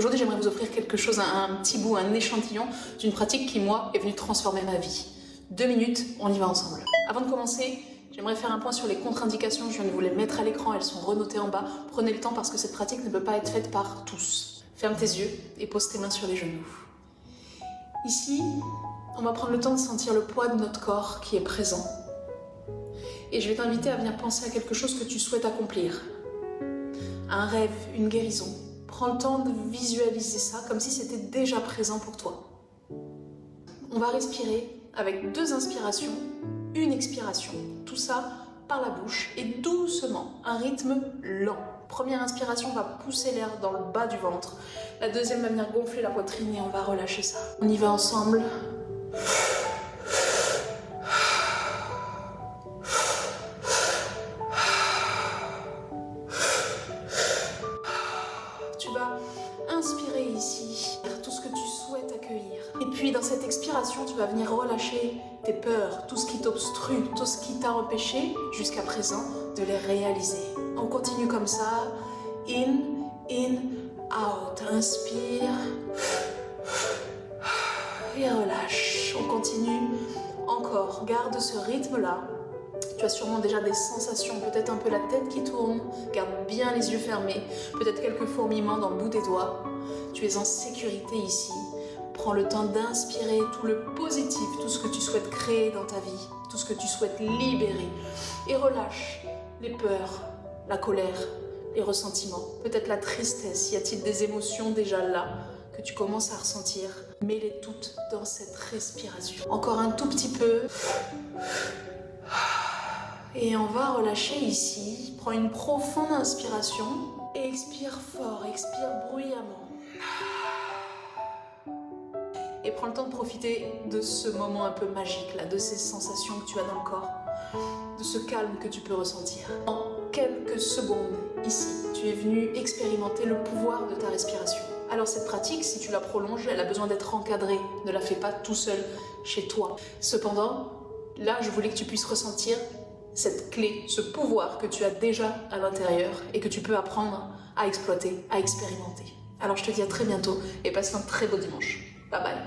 Aujourd'hui, j'aimerais vous offrir quelque chose, un petit bout, un échantillon d'une pratique qui, moi, est venue transformer ma vie. 2 minutes, on y va ensemble. Avant de commencer, j'aimerais faire un point sur les contre-indications. Je viens de vous les mettre à l'écran, elles sont renotées en bas. Prenez le temps parce que cette pratique ne peut pas être faite par tous. Ferme tes yeux et pose tes mains sur les genoux. Ici, on va prendre le temps de sentir le poids de notre corps qui est présent. Et je vais t'inviter à venir penser à quelque chose que tu souhaites accomplir. Un rêve, une guérison. Prends le temps de visualiser ça comme si c'était déjà présent pour toi. On va respirer avec 2 inspirations, 1 expiration. Tout ça par la bouche et doucement, un rythme lent. Première inspiration, on va pousser l'air dans le bas du ventre. La deuxième va venir gonfler la poitrine et on va relâcher ça. On y va ensemble. Tu vas inspirer ici, tout ce que tu souhaites accueillir. Et puis dans cette expiration, tu vas venir relâcher tes peurs, tout ce qui t'obstrue, tout ce qui t'a empêché jusqu'à présent de les réaliser. On continue comme ça. In, out. Inspire. Et relâche. On continue encore. Garde ce rythme-là. Tu as sûrement déjà des sensations, peut-être un peu la tête qui tourne. Garde bien les yeux fermés. Peut-être quelques fourmillements dans le bout des doigts. Tu es en sécurité ici. Prends le temps d'inspirer tout le positif, tout ce que tu souhaites créer dans ta vie, tout ce que tu souhaites libérer. Et relâche les peurs, la colère, les ressentiments, peut-être la tristesse. Y a-t-il des émotions déjà là que tu commences à ressentir? Mets-les toutes dans cette respiration. Encore un tout petit peu. Et on va relâcher ici. Prends une profonde inspiration et expire fort, expire bruyamment. Et prends le temps de profiter de ce moment un peu magique là, de ces sensations que tu as dans le corps, de ce calme que tu peux ressentir. En quelques secondes, ici, tu es venu expérimenter le pouvoir de ta respiration. Alors cette pratique, si tu la prolonges, elle a besoin d'être encadrée. Ne la fais pas tout seul chez toi. Cependant, là, je voulais que tu puisses ressentir cette clé, ce pouvoir que tu as déjà à l'intérieur et que tu peux apprendre à exploiter, à expérimenter. Alors je te dis à très bientôt et passe un très beau dimanche. Bye bye.